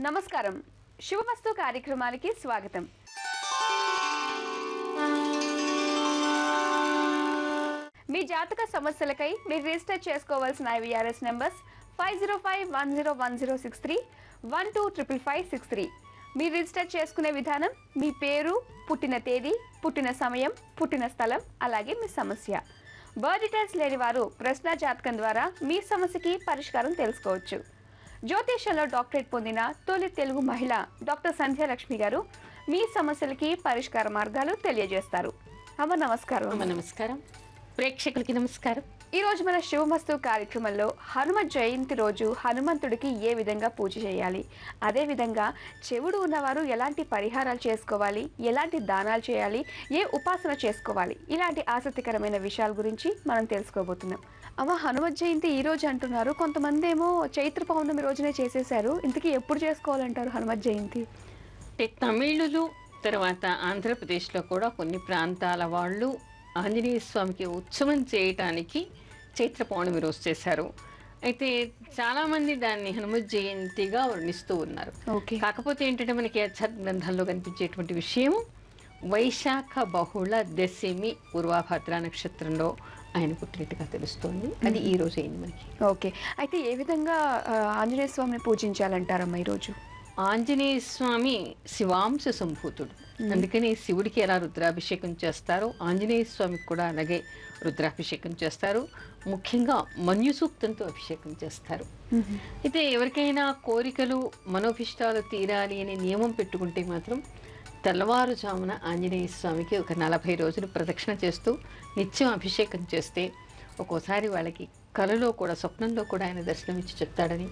నమస్కారం. శుభమస్తు కార్యక్రమానికి స్వాగతం. మీ జాతక సమస్యలకై మీరు రిజిస్టర్ చేసుకోవాల్సిన IVRS నంబర్స్ 5051010631255563. మీరు రిజిస్టర్ చేసుకునే విధానం మీ పేరు, పుట్టిన తేదీ, పుట్టిన సమయం, పుట్టిన స్థలం, అలాగే మీ సమస్య. బర్త్ డీటెయిల్స్ లేని వారు ప్రశ్న జాతకం ద్వారా మీ సమస్యకి పరిష్కారం తెలుసుకోవచ్చు. జ్యోతిష్యంలో డాక్టరేట్ పొందిన తొలి తెలుగు మహిళ డాక్టర్ సంధ్యాలక్ష్మి గారు మీ సమస్యలకి పరిష్కార మార్గాలు తెలియజేస్తారు. అమ్మ నమస్కారం. నమస్కారం. ప్రేక్షకులకి నమస్కారం. ఈ రోజు మన శుభమస్తు కార్యక్రమంలో హనుమ జయంతి రోజు హనుమంతుడికి ఏ విధంగా పూజ చేయాలి, అదే విధంగా చెవుడు ఉన్నవారు ఎలాంటి పరిహారాలు చేసుకోవాలి, ఎలాంటి దానాలు చేయాలి, ఏ ఉపాసన చేసుకోవాలి, ఇలాంటి ఆసక్తికరమైన విషయాల గురించి మనం తెలుసుకోబోతున్నాం. అమ్మ, హనుమ జయంతి ఈ రోజు అంటున్నారు, కొంతమంది ఏమో చైత్ర పౌర్ణమి రోజునే చేసేసారు. ఇంతకీ ఎప్పుడు చేసుకోవాలంటారు హనుమ జయంతి? తమిళులు తర్వాత ఆంధ్రప్రదేశ్లో కూడా కొన్ని ప్రాంతాల వాళ్ళు ఆంజనేయ స్వామికి ఉత్సవం చేయటానికి చైత్ర పౌర్ణమి రోజు చేశారు. అయితే చాలామంది దాన్ని హనుమ జయంతిగా వర్ణిస్తూ ఉన్నారు. కాకపోతే ఏంటంటే మనకి అధ్యాత్మ గ్రంథాల్లో కనిపించేటువంటి విషయం వైశాఖ బహుళ దశమి పూర్వాభద్ర నక్షత్రంలో ఆయన పుట్టినట్టుగా తెలుస్తోంది. అది ఈ రోజు అయింది మనకి. ఓకే, అయితే ఏ విధంగా ఆంజనేయ స్వామిని పూజించాలంటారమ్మా ఈరోజు? ఆంజనేయ స్వామి శివాంశ సంభూతుడు, అందుకని శివుడికి ఎలా రుద్రాభిషేకం చేస్తారో ఆంజనేయ స్వామికి కూడా అలాగే రుద్రాభిషేకం చేస్తారు. ముఖ్యంగా మన్యు సూక్తంతో అభిషేకం చేస్తారు. అయితే ఎవరికైనా కోరికలు మనోభిష్టాలు తీరాలి అనే నియమం పెట్టుకుంటే మాత్రం తెల్లవారుజామున ఆంజనేయ స్వామికి ఒక 40 రోజులు ప్రదక్షిణ చేస్తూ నిత్యం అభిషేకం చేస్తే ఒక్కోసారి వాళ్ళకి కలలో కూడా స్వప్నంలో కూడా ఆయన దర్శనమిచ్చి చెప్తాడని,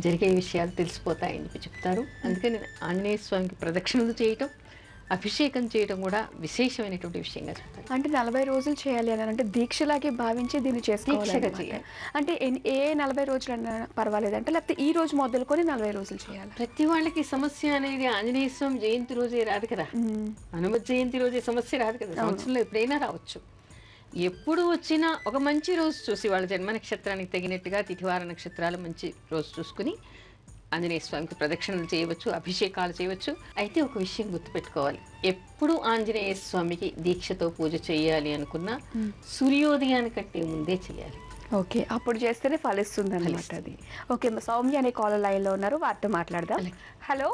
జరిగే విషయాలు తెలిసిపోతాయని చెప్పి చెప్తారు. అందుకని ఆంజనేయ స్వామికి ప్రదక్షిణలు చేయటం, అభిషేకం చేయడం కూడా విశేషమైనటువంటి విషయంగా చెప్తారు. అంటే 40 రోజులు చేయాలి అని అంటే దీక్షలాగే భావించి దీన్ని చేసుకోవాలి. అంటే ఏ 40 రోజులు అన్నా పర్వాలేదంటే, లేకపోతే ఈ రోజు మొదలుకొని 40 రోజులు చేయాలి? ప్రతి వాళ్ళకి సమస్య అనేది ఆంజనేయ స్వామి జయంతి రోజే రాదు కదా, హనుమ జయంతి రోజే సమస్య రాదు కదా, సంవత్సరంలో ఎప్పుడైనా రావచ్చు. ఎప్పుడు వచ్చినా ఒక మంచి రోజు చూసి వాళ్ళ జన్మ నక్షత్రానికి తగినట్టుగా తిథివార నక్షత్రాలు మంచి రోజు చూసుకుని ఆంజనేయ స్వామికి ప్రదక్షిణలు చేయవచ్చు, అభిషేకాలు చేయవచ్చు. అయితే ఒక విషయం గుర్తుపెట్టుకోవాలి, ఎప్పుడు ఆంజనేయ స్వామికి దీక్షతో పూజ చేయాలి అనుకున్నా సూర్యోదయానికంటే ముందే చేయాలి. ఓకే, అప్పుడు చేస్తేనే ఫలిస్తుంది అన్నమాట అది. ఓకే, సౌమ్య అనే కాలర్ లైన్లో ఉన్నారు, వారితో మాట్లాడదాం. హలో.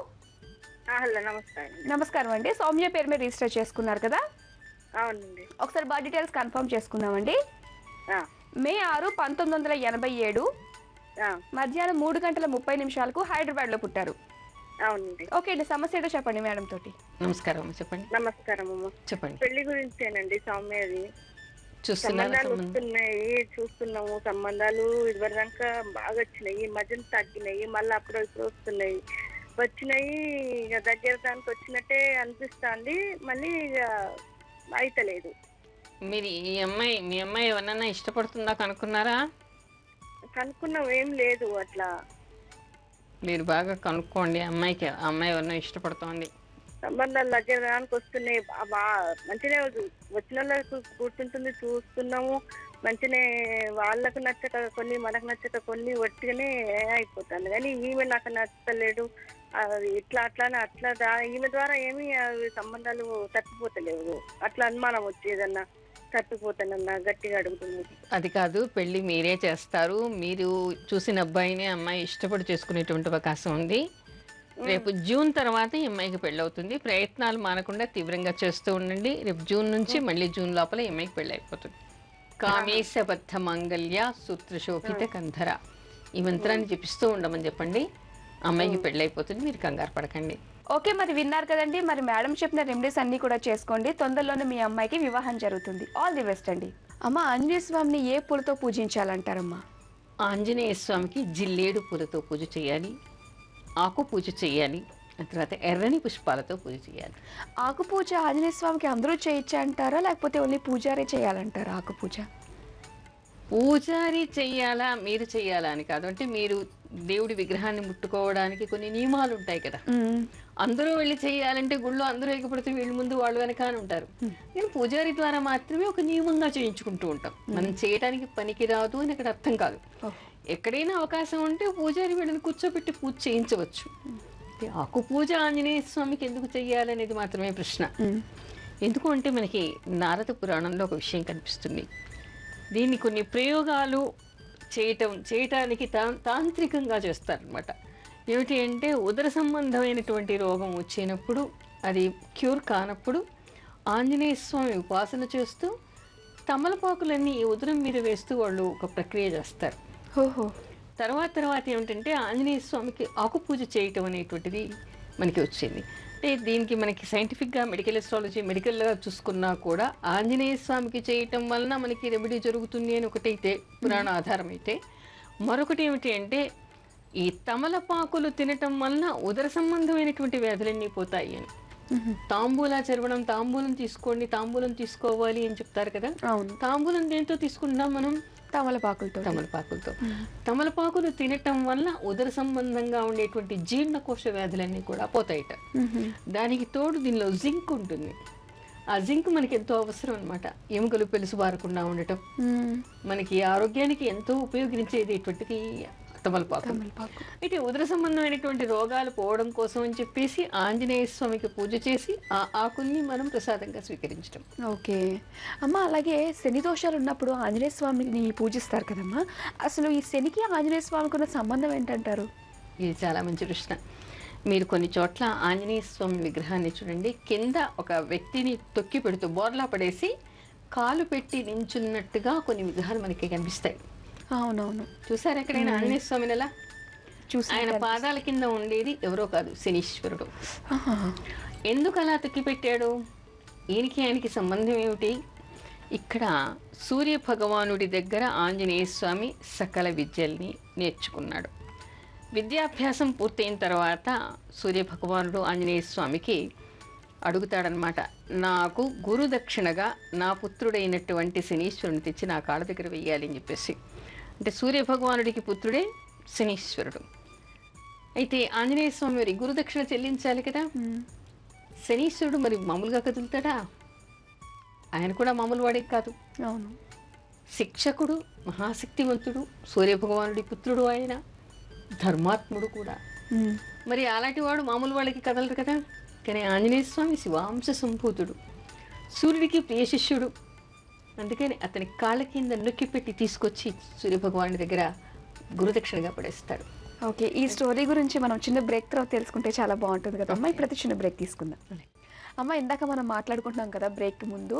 హలో, నమస్కారం. నమస్కారం అండి. సౌమ్య పేరు మీద రిజిస్టర్ చేసుకున్నారు కదా? అవునండి. ఒకసారి బర్త్ డీటెయిల్స్ కన్ఫర్మ్ చేసుకుందామండి. మే 6, 1987 మధ్యాహ్నం 3:30 హైదరాబాద్ లో పుట్టారు. అవునండి. ఓకే అండి, సమస్య ఏంటో చెప్పండి మేడం తోటి. నమస్కారం. చెప్పండి. నమస్కారం అమ్మ. చెప్పండి. పెళ్లి గురించేనండి సౌమ్యది. సంబంధాలు వస్తున్నాయి, చూస్తున్నాము. సంబంధాలు ఇదివరదాకా బాగా వచ్చినాయి, మధ్యన తగ్గినాయి, మళ్ళీ అప్పుడు ఇప్పుడు వస్తున్నాయి. వచ్చినాయి ఇక దగ్గర దానికి వచ్చినట్టే అనిపిస్తుంది, మళ్ళీ ఇక అయితలేదు. మీరు మీ అమ్మాయి ఎవరన్నా ఇష్టపడుతుందా కనుక్కున్నారా? కనుక్కున్నాం, ఏం లేదు అట్లా. మీరు బాగా కనుక్కోండి, అమ్మాయి ఎవరన్నా ఇష్టపడుతోంది. సంబంధాలు దగ్గర దానికి వస్తున్నాయి, మంచినే వచ్చిన వాళ్ళకు కూర్చుంటుంది, చూస్తున్నాము. మంచినే వాళ్ళకు నచ్చక కొన్ని, మనకు నచ్చక కొన్ని, ఒట్టిగానే అయిపోతుంది. కానీ ఈమె నాకు నచ్చలేదు, ఇట్లా అట్లానే అట్లా ఈమె ద్వారా ఏమి సంబంధాలు తప్పిపోతలేవు. అట్లా అనుమానం వచ్చి ఏదన్నా తప్పిపోతానన్నా గట్టిగా అడుగుతుంది. అది కాదు, పెళ్లి మీరే చేస్తారు, మీరు చూసిన అబ్బాయిని అమ్మాయి ఇష్టపడి చేసుకునేటువంటి అవకాశం ఉంది. రేపు జూన్ తర్వాత ఈ అమ్మాయికి పెళ్ళి అవుతుంది. ప్రయత్నాలు మానకుండా తీవ్రంగా చేస్తూ ఉండండి. రేపు జూన్ నుంచి మళ్ళీ జూన్ లోపల ఈ అమ్మాయికి పెళ్ళి అయిపోతుంది. కామేశబద్ధ మంగళ్య సూత్రశోభిత కంధర, ఈ మంత్రాన్ని జపిస్తూ ఉండమని చెప్పండి. అమ్మాయికి పెళ్ళి అయిపోతుంది, మీరు కంగారు పడకండి. ఓకే, మరి విన్నారు కదండి. మరి మేడం చెప్పిన రెమెడీస్ అన్ని కూడా చేసుకోండి, తొందరలోనే మీ అమ్మాయికి వివాహం జరుగుతుంది. ఆల్ ది బెస్ట్ అండి. అమ్మ, ఆంజనేయ స్వామిని ఏ పూలతో పూజించాలంటారమ్మా? ఆంజనేయ స్వామికి జిల్లేడు పూలతో పూజ చేయాలి, ఆకు పూజ చేయాలి, ఆ తర్వాత ఎర్రని పుష్పాలతో పూజ చేయాలి. ఆకు పూజ ఆంజనేయ స్వామికి అందరూ చేయొచ్చా అంటారా, లేకపోతే ఓన్లీ పూజారే చేయాలంటారా? ఆకు పూజ పూజారి చెయ్యాలా మీరు చెయ్యాలా అని కాదు, అంటే మీరు దేవుడి విగ్రహాన్ని ముట్టుకోవడానికి కొన్ని నియమాలు ఉంటాయి కదా, అందరూ వెళ్ళి చేయాలంటే గుళ్ళో అందరూ ఎగపడితే వీళ్ళు ముందు వాళ్ళు వెనక అని ఉంటారు. నేను పూజారి ద్వారా మాత్రమే ఒక నియమంగా చేయించుకుంటూ ఉంటాం. మనం చేయడానికి పనికి రాదు అని అక్కడ అర్థం కాదు. ఎక్కడైనా అవకాశం ఉంటే పూజారి వీళ్ళని కూర్చోబెట్టి పూజ చేయించవచ్చు. అంటే ఆకు పూజ ఆంజనేయ స్వామికి ఎందుకు చెయ్యాలనేది మాత్రమే ప్రశ్న. ఎందుకు అంటే మనకి నారద పురాణంలో ఒక విషయం కనిపిస్తుంది. దీన్ని కొన్ని ప్రయోగాలు చేయటానికి తాంత్రికంగా చేస్తారనమాట. ఏమిటి అంటే ఉదర సంబంధమైనటువంటి రోగం వచ్చినప్పుడు, అది క్యూర్ కానప్పుడు ఆంజనేయ స్వామి ఉపాసన చేస్తూ తమలపాకులన్నీ ఈ ఉదరం మీద వేస్తూ వాళ్ళు ఒక ప్రక్రియ చేస్తారు. ఓహో. తర్వాత ఏమిటంటే ఆంజనేయ స్వామికి ఆకు పూజ చేయటం అనేటువంటిది మనకి వచ్చింది. అంటే దీనికి మనకి సైంటిఫిక్గా మెడికల్ ఎస్ట్రాలజీ మెడికల్గా చూసుకున్నా కూడా ఆంజనేయ స్వామికి చేయటం వలన మనకి రెమెడీ జరుగుతుంది అని ఒకటైతే పురాణ ఆధారం అయితే, మరొకటి ఏమిటి అంటే ఈ తమలపాకులు తినటం వలన ఉదర సంబంధమైనటువంటి వ్యాధులన్నీ పోతాయి అని. తాంబూలం తాంబూలం తీసుకోవాలి అని చెప్తారు కదా. అవును. తాంబూలం దేంతో తీసుకుంటాం మనం? తమలపాకులతో. తమలపాకులు తినటం వల్ల ఉదర సంబంధంగా ఉండేటువంటి జీర్ణకోశ వ్యాధులన్నీ కూడా పోతాయిట. దానికి తోడు దీనిలో జింక్ ఉంటుంది. ఆ జింక్ మనకి ఎంతో అవసరం అనమాట. ఎముకలు పెలుసు బారకుండా ఉండటం, మనకి ఆరోగ్యానికి ఎంతో ఉపయోగించేటటువంటిది తమలపాకు. అయితే ఉదర సంబంధమైనటువంటి రోగాలు పోవడం కోసం అని చెప్పేసి ఆంజనేయ స్వామికి పూజ చేసి ఆ ఆకుల్ని మనం ప్రసాదంగా స్వీకరించడం. ఓకే అమ్మ. అలాగే శని దోషాలు ఉన్నప్పుడు ఆంజనేయ స్వామిని పూజిస్తారు కదమ్మా. అసలు ఈ శనికి ఆంజనేయ స్వామికి ఉన్న సంబంధం ఏంటంటారు? ఇది చాలా మంచి ప్రశ్న. మీరు కొన్ని చోట్ల ఆంజనేయ స్వామి విగ్రహాన్ని చూడండి, కింద ఒక వ్యక్తిని తొక్కి పెడుతూ బోర్లా పడేసి కాలు పెట్టి నించున్నట్టుగా కొన్ని విగ్రహాలు మనకి కనిపిస్తాయి. అవునవును. చూసారు ఎక్కడైనా ఆంజనేయ స్వామిని? ఎలా చూసి ఆయన పాదాల కింద ఉండేది ఎవరో కాదు, శనీశ్వరుడు. ఎందుకు అలా తొక్కి పెట్టాడు? ఆయనకి సంబంధం ఏమిటి? ఇక్కడ సూర్య భగవానుడి దగ్గర ఆంజనేయ స్వామి సకల విద్యల్ని నేర్చుకున్నాడు. విద్యాభ్యాసం పూర్తయిన తర్వాత సూర్య భగవానుడు ఆంజనేయ స్వామికి అడుగుతాడనమాట, నాకు గురుదక్షిణగా నా పుత్రుడైనటువంటి శనీశ్వరుని తెచ్చి నా కాళ్ళ దగ్గర వెయ్యాలి అని చెప్పేసి. అంటే సూర్య భగవానుడికి పుత్రుడే శనీశ్వరుడు. అయితే ఆంజనేయ స్వామి మరి గురుదక్షిణ చెల్లించాలి కదా. శనీశ్వరుడు మరి మామూలుగా కదులుతాడా? ఆయన కూడా మామూలు వాడే కాదు. అవును. శిక్షకుడు, మహాశక్తివంతుడు, సూర్య భగవానుడి పుత్రుడు, ఆయన ధర్మాత్ముడు కూడా. మరి అలాంటి వాడు మామూలు వాళ్ళకి కదలరు కదా. కానీ ఆంజనేయ స్వామి శివాంశ సంభూతుడు, సూర్యుడికి ప్రియ శిష్యుడు. అందుకని అతని కాళ్ళ కింద నొక్కి పెట్టి తీసుకొచ్చి సూర్యభగవానుడి దగ్గర గురుదక్షిణగా పడేస్తాడు. ఓకే. ఈ స్టోరీ గురించి మనం చిన్న బ్రేక్ తర్వాత తెలుసుకుంటే చాలా బాగుంటుంది కదా అమ్మ. ఇప్పుడు చిన్న బ్రేక్ తీసుకుందాం అమ్మ. ఇందాక మనం మాట్లాడుకుంటున్నాం కదా బ్రేక్ ముందు,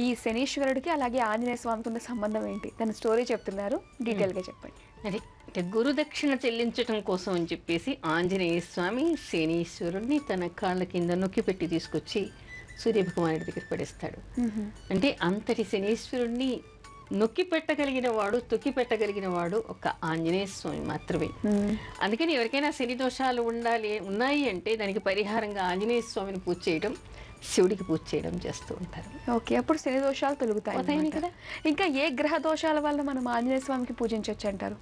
ఈ శనీశ్వరుడికి అలాగే ఆంజనేయ స్వామికి ఉన్న సంబంధం ఏంటి? తన స్టోరీ చెప్తున్నారు, డీటెయిల్గా చెప్పండి. అది అంటే గురుదక్షిణ చెల్లించటం కోసం అని చెప్పేసి ఆంజనేయ స్వామి శనీశ్వరుడిని తన కాళ్ళ కింద నొక్కి పెట్టి తీసుకొచ్చి సూర్యభగవానుడి దగ్గర పడేస్తాడు. అంటే అంతటి శనీశ్వరుడిని నొక్కి పెట్టగలిగిన వాడు, తొక్కి పెట్టగలిగిన వాడు ఒక ఆంజనేయ స్వామి మాత్రమే. అందుకని ఎవరికైనా శని దోషాలు ఉన్నాయి అంటే దానికి పరిహారంగా ఆంజనేయ స్వామిని పూజ చేయడం, శివుడికి పూజ చేయడం చేస్తూ ఉంటారు. ఓకే. అప్పుడు శని దోషాలు తొలుగుతాయి కదా. ఇంకా ఏ గ్రహ దోషాల వల్ల మనం ఆంజనేయ స్వామికి పూజించవచ్చు అంటారు?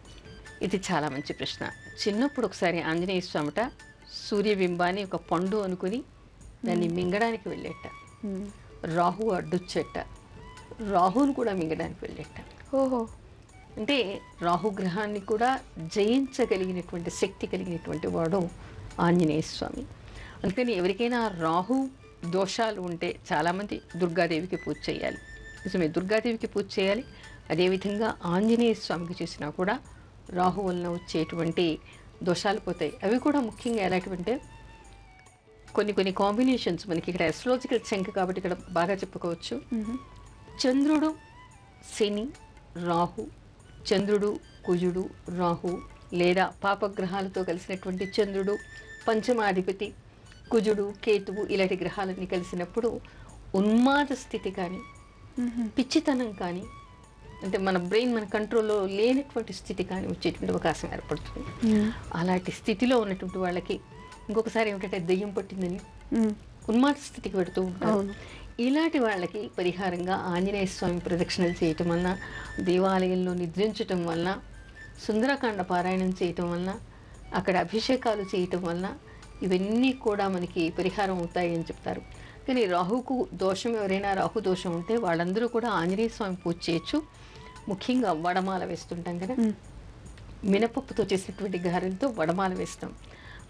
ఇది చాలా మంచి ప్రశ్న. చిన్నప్పుడు ఒకసారి ఆంజనేయ స్వామిట సూర్యబింబాన్ని ఒక పండు అనుకుని దాన్ని మింగడానికి వెళ్ళేట. రాహు అడ్డొచ్చేట, రాహుని కూడా మింగడానికి వెళ్ళేట. ఓహో. అంటే రాహుగ్రహాన్ని కూడా జయించగలిగినటువంటి శక్తి కలిగినటువంటి వాడు ఆంజనేయ స్వామి. అందుకని ఎవరికైనా రాహు దోషాలు ఉంటే చాలామంది దుర్గాదేవికి పూజ చేయాలి. నిజమే, దుర్గాదేవికి పూజ చేయాలి. అదేవిధంగా ఆంజనేయ స్వామికి చేసినా కూడా రాహు వలన వచ్చేటువంటి దోషాలు పోతాయి. అవి కూడా ముఖ్యంగా ఎలాంటివంటే కొన్ని కాంబినేషన్స్ మనకి ఇక్కడ అస్ట్రాలజికల్ చంక్ కాబట్టి ఇక్కడ బాగా చెప్పుకోవచ్చు. చంద్రుడు, శని, రాహు, చంద్రుడు, కుజుడు, రాహు, లేదా పాపగ్రహాలతో కలిసినటువంటి చంద్రుడు, పంచమాధిపతి, కుజుడు, కేతువు, ఇలాంటి గ్రహాలన్నీ కలిసినప్పుడు ఉన్మాద స్థితి కానీ, పిచ్చితనం కానీ, అంటే మన బ్రెయిన్ మన కంట్రోల్లో లేనటువంటి స్థితి కానీ వచ్చేటువంటి అవకాశం ఏర్పడుతుంది. అలాంటి స్థితిలో ఉన్నటువంటి వాళ్ళకి ఇంకొకసారి ఏమిటంటే దెయ్యం పట్టిందని ఉన్మాద స్థితికి పెడుతూ ఉంటారు. ఇలాంటి వాళ్ళకి పరిహారంగా ఆంజనేయ స్వామి ప్రదక్షిణలు చేయటం వలన, దేవాలయంలో నిద్రించటం వలన, సుందరకాండ పారాయణం చేయటం వలన, అక్కడ అభిషేకాలు చేయటం వలన ఇవన్నీ కూడా మనకి పరిహారం అవుతాయి అని చెప్తారు. కానీ రాహుకు దోషం, ఎవరైనా రాహు దోషం ఉంటే వాళ్ళందరూ కూడా ఆంజనేయ స్వామి పూజ చేయొచ్చు. ముఖ్యంగా వడమాల వేస్తుంటాం కదా, మినపప్పుతో చేసినటువంటి గారెలతో వడమాల వేస్తాం.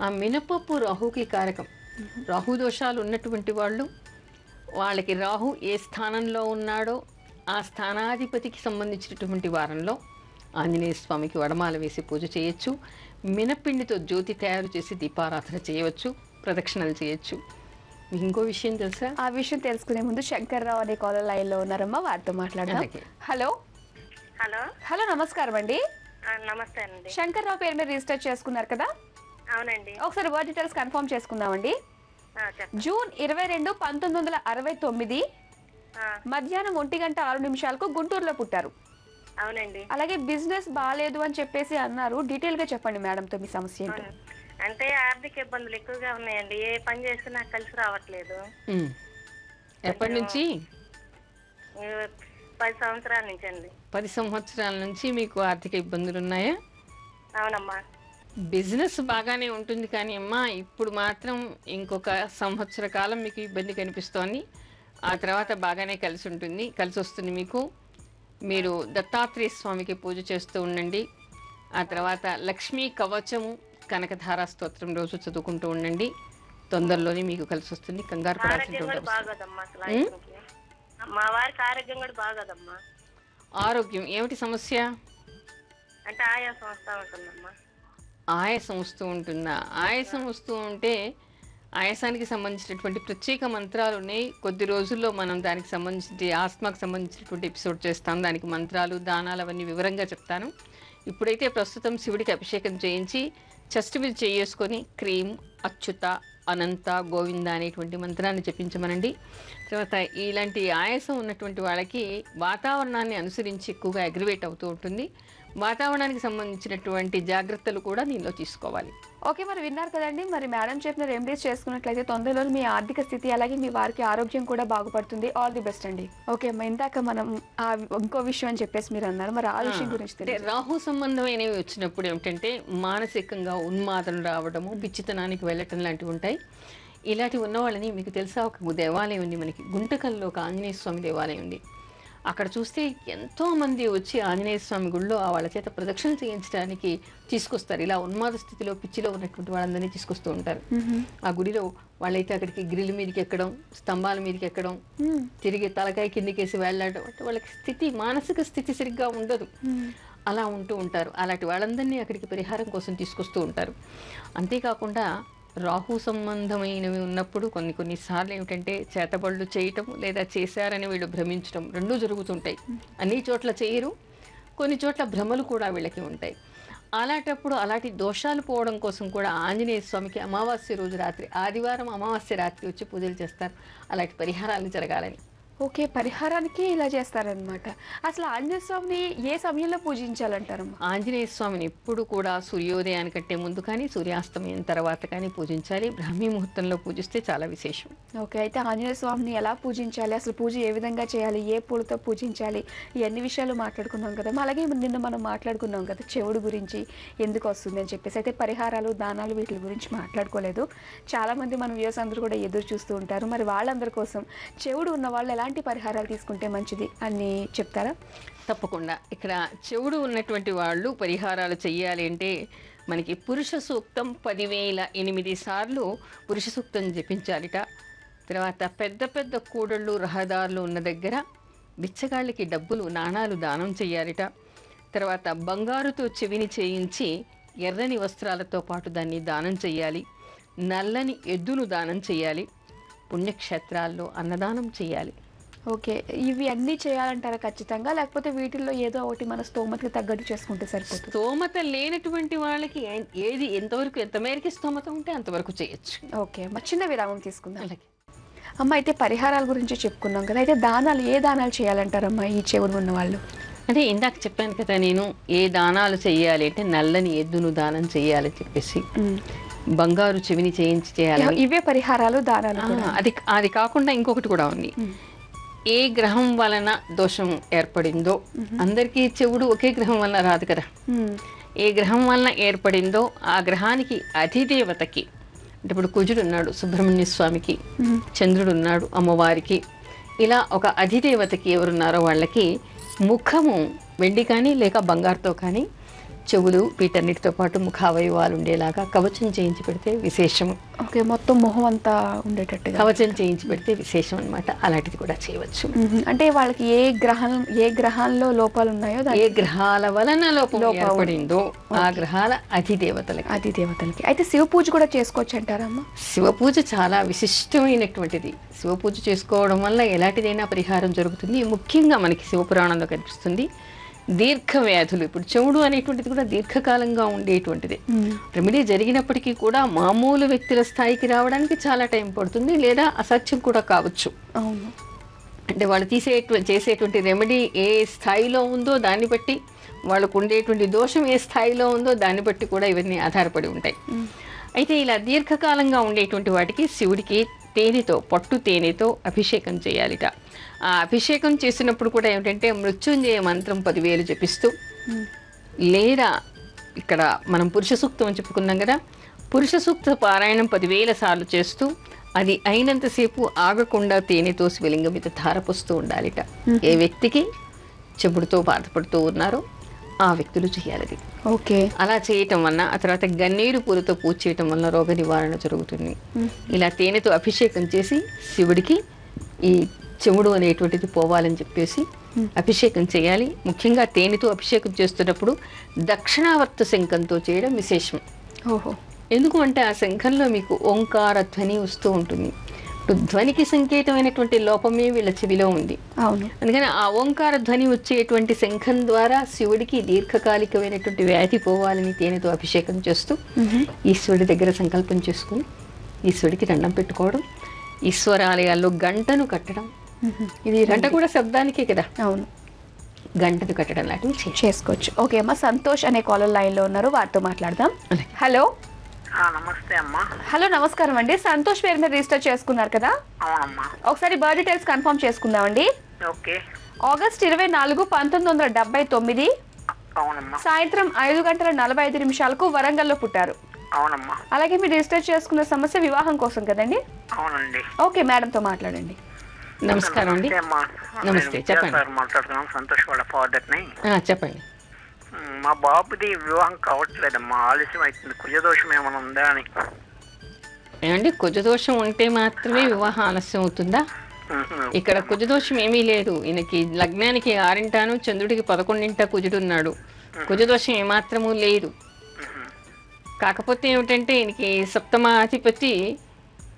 ఆ మినపప్పు రాహుకి కారకం. రాహు దోషాలు ఉన్నటువంటి వాళ్ళు, వాళ్ళకి రాహు ఏ స్థానంలో ఉన్నాడో ఆ స్థానాధిపతికి సంబంధించినటువంటి వారంలో ఆంజనేయ స్వామికి వడమాల వేసి పూజ చేయొచ్చు. మినపిండితో జ్యోతి తయారు చేసి దీపారాధన చేయవచ్చు, ప్రదక్షిణలు చేయొచ్చు. మీకు ఇంకో విషయం తెలుసా? ఆ విషయం తెలుసుకునే ముందు శంకర్రావు అనే కాలర్ లైన్ లో ఉన్నారమ్మా, వారితో మాట్లాడదాం. అలాగే. హలో హలో హలో నమస్కారం అండి. నమస్తే అండి. శంకర్రావు పేరు మీద రిజిస్టర్ చేసుకున్నారు కదా? అవునండి. ఒకసారి వర్డ్ డీటెయిల్స్ కన్ఫర్మ్ చేసుకుందామండి. చెప్పండి. జూన్ 22, 1969 మధ్యాహ్నం 1:06 గుంటూరులో పుట్టారు. అవునండి. అలాగే బిజినెస్ బాగాలేదు అని చెప్పేసి అన్నారు. డీటెయిల్ గా చెప్పండి మేడంతో మీ సమస్య ఏంటో. అంటే ఆర్థిక ఇబ్బందులు ఎక్కువగా ఉన్నాయండి. ఏ పని చేసినా కలిసి రావట్లేదు. ఎప్పటి నుంచి? 10 సంవత్సరాల నుంచి అండి. 10 సంవత్సరాల నుంచి మీకు ఆర్థిక ఇబ్బందులు ఉన్నాయా? అవునమ్మా. బిజినెస్ బాగానే ఉంటుంది కానీ అమ్మా, ఇప్పుడు మాత్రం ఇంకొక సంవత్సర కాలం మీకు ఇబ్బంది కనిపిస్తోంది. ఆ తర్వాత బాగానే కలిసి వస్తుంది మీకు. మీరు దత్తాత్రేయ స్వామికి పూజ చేస్తూ ఉండండి. ఆ తర్వాత లక్ష్మీ కవచము, కనకధారా స్తోత్రం రోజు చదువుకుంటూ ఉండండి. తొందరలోనే మీకు కలిసి వస్తుంది. కంగారు పడాల్సిన బాగోదమ్మా అసలు. మా వారికి ఆరోగ్యం కూడా బాగోదమ్మా. ఆరోగ్యం ఏమిటి సమస్య? అంటే ఆయాసం వస్తూ ఉంటుందమ్మా. ఆయాసం వస్తూ ఉంటుందా? ఆయాసం వస్తూ ఉంటే ఆయాసానికి సంబంధించినటువంటి ప్రత్యేక మంత్రాలు ఉన్నాయి. కొద్ది రోజుల్లో మనం దానికి సంబంధించి ఆస్మాకు సంబంధించినటువంటి ఎపిసోడ్ చేస్తాం. దానికి మంత్రాలు, దానాలు అవన్నీ వివరంగా చెప్తాను. ఇప్పుడైతే ప్రస్తుతం శివుడికి అభిషేకం చేయించి చెస్ట్ మీద చేసుకొని క్రీం, అచ్యుత, అనంత, గోవింద అనేటువంటి మంత్రాన్ని జపించమనండి. తర్వాత ఇలాంటి ఆయాసం ఉన్నటువంటి వాళ్ళకి వాతావరణాన్ని అనుసరించి ఎక్కువగా అగ్రివేట్ అవుతూ ఉంటుంది. వాతావరణానికి సంబంధించినటువంటి జాగ్రత్తలు కూడా దీనిలో తీసుకోవాలి. ఓకే, మరి విన్నారు కదండి. మరి మేడం చెప్పిన రెమెడీస్ చేసుకున్నట్లయితే తొందరలో మీ ఆర్థిక స్థితి అలాగే మీ వారికి ఆరోగ్యం కూడా బాగుపడుతుంది. ఆల్ ది బెస్ట్ అండి. ఓకే అమ్మా, ఇందాక మనం ఇంకో విషయం అని చెప్పేసి మీరు అన్నారు, మరి ఆ విషయం గురించి రాహు సంబంధమైనవి వచ్చినప్పుడు ఏమిటంటే మానసికంగా ఉన్మాదం రావడము, పిచ్చితనానికి వెళ్ళటం లాంటివి ఉంటాయి. ఇలాంటివి ఉన్న వాళ్ళని, మీకు తెలుసా, ఒక దేవాలయం ఉంది మనకి గుంటకల్లో, ఒక ఆంజనేయ స్వామి దేవాలయం ఉంది. అక్కడ చూస్తే ఎంతోమంది వచ్చి ఆంజనేయ స్వామి గుళ్ళో వాళ్ళ చేత ప్రదక్షిణ చేయించడానికి తీసుకొస్తారు. ఇలా ఉన్మాద స్థితిలో, పిచ్చిలో ఉన్నటువంటి వాళ్ళందరినీ తీసుకొస్తూ ఉంటారు. ఆ గుడిలో వాళ్ళైతే అక్కడికి గ్రిల్ మీదకి ఎక్కడం, స్తంభాల మీదకి ఎక్కడం, తిరిగి తలకాయ కిందికేసి వెళ్ళడం, అంటే వాళ్ళకి స్థితి, మానసిక స్థితి సరిగ్గా ఉండదు. అలా ఉంటూ ఉంటారు. అలాంటి వాళ్ళందరినీ అక్కడికి పరిహారం కోసం తీసుకొస్తూ ఉంటారు. అంతేకాకుండా రాహు సంబంధమైనవి ఉన్నప్పుడు కొన్నిసార్లు ఏమిటంటే చేతబళ్ళు చేయటం లేదా చేశారని వీళ్ళు భ్రమించడం రెండూ జరుగుతుంటాయి. అన్ని చోట్ల చేయరు, కొన్ని చోట్ల భ్రమలు కూడా వీళ్ళకి ఉంటాయి. అలాంటప్పుడు అలాంటి దోషాలు పోవడం కోసం కూడా ఆంజనేయ స్వామికి అమావాస్య రోజు రాత్రి, ఆదివారం అమావాస్య రాత్రి వచ్చి పూజలు చేస్తారు, అలాంటి పరిహారాలు జరగాలని. ఓకే, పరిహారానికి ఇలా చేస్తారనమాట. అసలు ఆంజనేయ స్వామిని ఏ సమయంలో పూజించాలంటారమ్మా? ఆంజనేయ స్వామిని ఎప్పుడు కూడా సూర్యోదయానికంటే ముందు కానీ సూర్యాస్తమయం తర్వాత కానీ పూజించాలి. బ్రాహ్మీ ముహూర్తంలో పూజిస్తే చాలా విశేషం. ఓకే, అయితే ఆంజనేయ స్వామిని ఎలా పూజించాలి, అసలు పూజ ఏ విధంగా చేయాలి, ఏ పూలతో పూజించాలి, ఇవన్నీ విషయాలు మాట్లాడుకున్నాం కదా. అలాగే నిన్న మనం మాట్లాడుకున్నాం కదా చెవుడు గురించి ఎందుకు వస్తుంది అని చెప్పేసి. అయితే పరిహారాలు, దానాలు వీటి గురించి మాట్లాడుకోలేదు. చాలామంది మన వ్యూవర్స్ అందరూ కూడా ఎదురు చూస్తూ ఉంటారు. మరి వాళ్ళందరి కోసం చెవుడు ఉన్న వాళ్ళు ఎలాంటి పరిహారాలు తీసుకుంటే మంచిది అని చెప్తారా? తప్పకుండా. ఇక్కడ చెవుడు ఉన్నటువంటి వాళ్ళు పరిహారాలు చెయ్యాలి అంటే మనకి పురుష సూక్తం 10,008 సార్లు పురుష సూక్తం జపించాలిట. తర్వాత పెద్ద పెద్ద కూడళ్ళు, రహదారులు ఉన్న దగ్గర బిచ్చగాళ్ళకి డబ్బులు, నాణాలు దానం చెయ్యాలిట. తర్వాత బంగారుతో చెవిని చేయించి ఎర్రని వస్త్రాలతో పాటు దాన్ని దానం చెయ్యాలి. నల్లని ఎద్దును దానం చెయ్యాలి. పుణ్యక్షేత్రాల్లో అన్నదానం చెయ్యాలి. ఓకే, ఇవి అన్నీ చేయాలంటారా ఖచ్చితంగా, లేకపోతే వీటిల్లో ఏదో ఒకటి మన స్తోమతకి తగ్గట్టు చేసుకుంటే సరిపోతుంది? స్తోమత లేనటువంటి వాళ్ళకి ఏది ఎంతవరకు, ఎంత మేరకి స్తోమత ఉంటే అంతవరకు చేయొచ్చు. ఓకే, చిన్న విరామం తీసుకుందాం. అలాగే అమ్మ, అయితే పరిహారాల గురించి చెప్పుకున్నాం కదా. అయితే దానాలు, ఏ దానాలు చేయాలంటారమ్మా ఈ చెవుడు ఉన్న వాళ్ళు? అంటే ఇందాక చెప్పాను కదా నేను, ఏ దానాలు చెయ్యాలి అంటే నల్లని ఎద్దును దానం చెయ్యాలని చెప్పేసి, బంగారు చెవిని చేయించి చేయాలి. ఇవే పరిహారాలు, దానాలు. అది కాకుండా ఇంకొకటి కూడా ఉంది. ఏ గ్రహం వలన దోషం ఏర్పడిందో, అందరికీ చెవుడు ఒకే గ్రహం వలన రాదు కదా. ఏ గ్రహం వలన ఏర్పడిందో ఆ గ్రహానికి అధిదేవతకి, అంటే ఇప్పుడు కుజుడు ఉన్నాడు సుబ్రహ్మణ్య స్వామికి, చంద్రుడు ఉన్నాడు అమ్మవారికి, ఇలా ఒక అధిదేవతకి ఎవరున్నారో వాళ్ళకి ముఖము వెండి కానీ లేక బంగారుతో కానీ చెవులు వీటన్నిటితో పాటు ముఖావయవాలు ఉండేలాగా కవచం చేయించి పెడితే విశేషము. ఓకే, మొత్తం మొహం అంతా ఉండేటట్టుగా కవచం చేయించి పెడితే విశేషం అనమాట. అలాంటిది కూడా చేయవచ్చు. అంటే వాళ్ళకి ఏ గ్రహాల్లో లోపాలు ఉన్నాయో ఏ గ్రహాల వలన లోపం ఏర్పడిందో ఆ గ్రహాల అధిదేవతలకి. అయితే శివ పూజ కూడా చేసుకోవచ్చు అంటారమ్మా? శివ పూజ చాలా విశిష్టమైనటువంటిది. శివ పూజ చేసుకోవడం వల్ల ఎలాంటిదైనా పరిహారం జరుగుతుంది. ముఖ్యంగా మనకి శివపురాణంలో కనిపిస్తుంది దీర్ఘ వ్యాధులు. ఇప్పుడు చెవుడు అనేటువంటిది కూడా దీర్ఘకాలంగా ఉండేటువంటిది. రెమెడీ జరిగినప్పటికీ కూడా మామూలు వ్యక్తుల స్థాయికి రావడానికి చాలా టైం పడుతుంది, లేదా అసత్యం కూడా కావచ్చు. అవును. అంటే వాళ్ళు చేసేటువంటి రెమెడీ ఏ స్థాయిలో ఉందో దాన్ని బట్టి, వాళ్ళకు ఉండేటువంటి దోషం ఏ స్థాయిలో ఉందో దాన్ని బట్టి కూడా ఇవన్నీ ఆధారపడి ఉంటాయి. అయితే ఇలా దీర్ఘకాలంగా ఉండేటువంటి వాటికి శివుడికి పట్టు తేనెతో అభిషేకం చేయాలిట. ఆ అభిషేకం చేసినప్పుడు కూడా ఏమిటంటే మృత్యుంజయ మంత్రం 10,000 జపిస్తూ, లేదా ఇక్కడ మనం పురుష సూక్తం అని చెప్పుకున్నాం కదా, పురుష సూక్త పారాయణం 10,000 సార్లు చేస్తూ అది అయినంతసేపు ఆగకుండా తేనెతో శివలింగం మీద ధారపోస్తూ ఉండాలిట. ఏ వ్యక్తికి చెవుడుతో బాధపడుతూ ఉన్నారో ఆ వ్యక్తులు చేయాలి. ఓకే. అలా చేయటం వలన, ఆ తర్వాత గన్నేరు పూలతో పూజ చేయటం వలన రోగ నివారణ జరుగుతుంది. ఇలా తేనెతో అభిషేకం చేసి శివుడికి ఈ చెవుడు అనేటువంటిది పోవాలని చెప్పేసి అభిషేకం చేయాలి. ముఖ్యంగా తేనెతో అభిషేకం చేస్తున్నప్పుడు దక్షిణావర్త శంఖంతో చేయడం విశేషం. ఓహో. ఎందుకు అంటే ఆ శంఖంలో మీకు ఓంకార ధ్వని వస్తూ ఉంటుంది. ఇప్పుడు ధ్వనికి సంకేతమైనటువంటి లోపమే వీళ్ళ చెవిలో ఉంది. అవును. అందుకని ఆ ఓంకార ధ్వని వచ్చేటువంటి శంఖం ద్వారా శివుడికి దీర్ఘకాలికమైనటువంటి వ్యాధి పోవాలని తేనెతో అభిషేకం చేస్తూ ఈశ్వరుడి దగ్గర సంకల్పం చేసుకుని ఈశ్వరుడికి దండం పెట్టుకోవడం, ఈశ్వరాలయాల్లో గంటను కట్టడం. ఇది గంట కూడా శబ్దానికే కదా. అవును. గంటను కట్టడం లాంటివి చేసుకోవచ్చు. ఓకే అమ్మా, సంతోష్ అనే కాలర్ లైన్లో ఉన్నారు, వారితో మాట్లాడదాం. హలో. నమస్తే అమ్మా. హలో, నమస్కారం అండి. సంతోష్ పేరు మీద రిజిస్టర్ చేసుకున్నారు కదా? అవునమ్మా. ఒకసారి బర్త్ డీటెయిల్స్ కన్ఫర్మ్ చేసుకుందామండి. ఓకే. ఆగస్ట్ 24, 1979 అవునమ్మా. సాయంత్రం 5:45 వరంగల్లో పుట్టారు. అవునమ్మా. అలాగే మీరు రిజిస్టర్ చేసుకున్న సమస్య వివాహం కోసం కదండి? అవునండి. ఓకే, మేడంతో మాట్లాడండి. నమస్కారం అండి. అమ్మా. నమస్తే, చెప్పండి. మాట్లాడుతున్నాం, సంతోష్ వాళ్ళ ఫాదర్ని. చెప్పండి. మా బాబుది వివాహం కావట్లేదమ్మా, ఆలస్యం అవుతుంది. కుజదోషం ఏమైనా ఉందా అని. ఏమండి, కుజదోషం ఉంటే మాత్రమే వివాహం ఆలస్యం అవుతుందా? ఇక్కడ కుజదోషం ఏమీ లేదు. ఈయనకి లగ్నానికి 6 చంద్రుడికి 11 కుజుడున్నాడు. కుజదోషం ఏమాత్రము లేదు. కాకపోతే ఏమిటంటే ఈయనకి సప్తమాధిపతి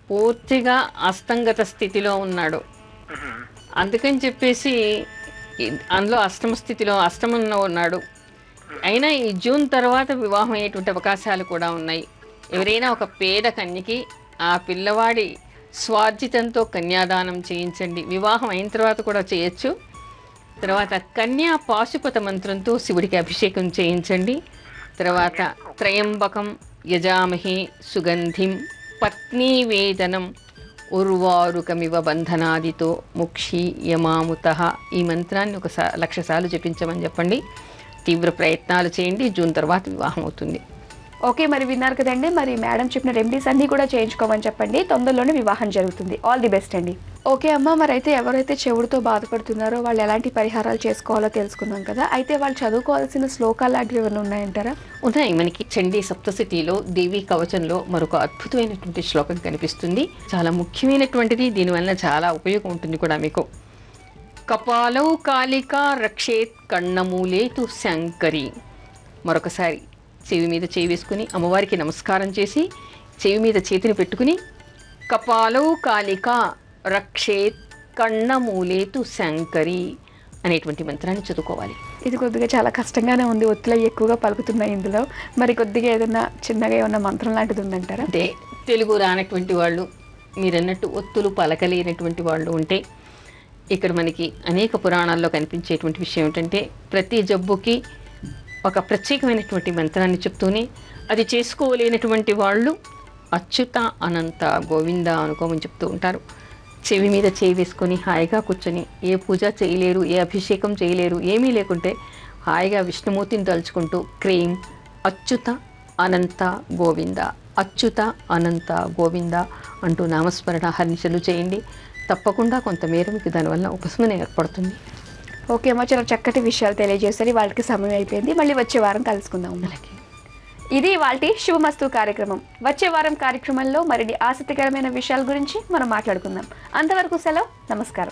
పూర్తిగా అస్తంగత స్థితిలో ఉన్నాడు. అందుకని చెప్పేసి అందులో అష్టమంలో ఉన్నాడు. అయినా ఈ జూన్ తర్వాత వివాహం అయ్యేటువంటి అవకాశాలు కూడా ఉన్నాయి. ఎవరైనా ఒక పేద కన్యకి ఆ పిల్లవాడి స్వార్జితంతో కన్యాదానం చేయించండి. వివాహం అయిన తర్వాత కూడా చేయొచ్చు. తర్వాత కన్యా పాశుపత మంత్రంతో శివుడికి అభిషేకం చేయించండి. తర్వాత త్రయంబకం యజామహే సుగంధిం పత్నీవేదనం ఉర్వారుకమివ బంధనాదితో ముక్షి యమాముత. ఈ మంత్రాన్ని 1,00,000 సార్లు జపించమని చెప్పండి. తీవ్ర ప్రయత్నాలు చేయండి. జూన్ తర్వాత వివాహం అవుతుంది. ఓకే, మరి విన్నారు కదండి. మరి మేడం చెప్పిన రెమెడీస్ అన్నీ కూడా చేయించుకోమని చెప్పండి. తొందరలోనే వివాహం జరుగుతుంది. ఆల్ ది బెస్ట్ అండి. ఓకే అమ్మ, మరి అయితే ఎవరైతే చెవుడుతో బాధపడుతున్నారో వాళ్ళు ఎలాంటి పరిహారాలు చేసుకోవాలో తెలుసుకున్నాం కదా. అయితే వాళ్ళు చదువుకోవాల్సిన శ్లోకాలు లాంటివి ఏమైనా ఉన్నాయంటారా? ఉన్నాయి. మనకి చండీ సప్తశతిలో దేవీ కవచంలో మరొక అద్భుతమైనటువంటి శ్లోకం కనిపిస్తుంది. చాలా ముఖ్యమైనటువంటిది. దీనివల్ల చాలా ఉపయోగం ఉంటుంది కూడా మీకు. కపాలౌ కాళికా రక్షేత్ కన్నమూలేతు శంకరి. మరొకసారి చెవి మీద చేయి వేసుకుని అమ్మవారికి నమస్కారం చేసి చెవి మీద చేతిని పెట్టుకుని కపాలౌ కాళికా రక్షేత్ కన్నమూలేతు శంకరి అనేటువంటి మంత్రాన్ని చదువుకోవాలి. ఇది కొద్దిగా చాలా కష్టంగానే ఉంది. ఒత్తులు ఎక్కువగా పలుకుతున్నాయి ఇందులో. మరి కొద్దిగా ఏదైనా చిన్నగా ఏమన్నా మంత్రం లాంటిది ఉందంటారా? అంటే తెలుగు రానటువంటి వాళ్ళు, మీరన్నట్టు ఒత్తులు పలకలేనటువంటి వాళ్ళు ఉంటే ఇక్కడ మనకి అనేక పురాణాల్లో కనిపించేటువంటి విషయం ఏంటంటే ప్రతి జబ్బుకి ఒక ప్రత్యేకమైనటువంటి మంత్రాన్ని చెప్తూనే అది చేసుకోలేనటువంటి వాళ్ళు అచ్యుత అనంత గోవింద అనుకోమని చెప్తూ ఉంటారు. చెవి మీద చేయి వేసుకొని హాయిగా కూర్చొని ఏ పూజ చేయలేరు, ఏ అభిషేకం చేయలేరు, ఏమీ లేకుంటే హాయిగా విష్ణుమూర్తిని తలుచుకుంటూ క్రీం అచ్యుత అనంత గోవింద, అచ్యుత అనంత గోవింద అంటూ నామస్మరణ హర్నిశలు చేయండి. తప్పకుండా కొంతమేర మీకు దానివల్ల ఉపశమనం ఏర్పడుతుంది. ఓకే అమ్మ, చాలా చక్కటి విషయాలు తెలియజేస్తారు. వాళ్ళకి సమయం అయిపోయింది, మళ్ళీ వచ్చే వారం కలుసుకుందాం. ఇది వాటి శుభమస్తు కార్యక్రమం. వచ్చే వారం కార్యక్రమంలో మరిన్ని ఆసక్తికరమైన విషయాల గురించి మనం మాట్లాడుకుందాం. అంతవరకు సెలవు, నమస్కారం.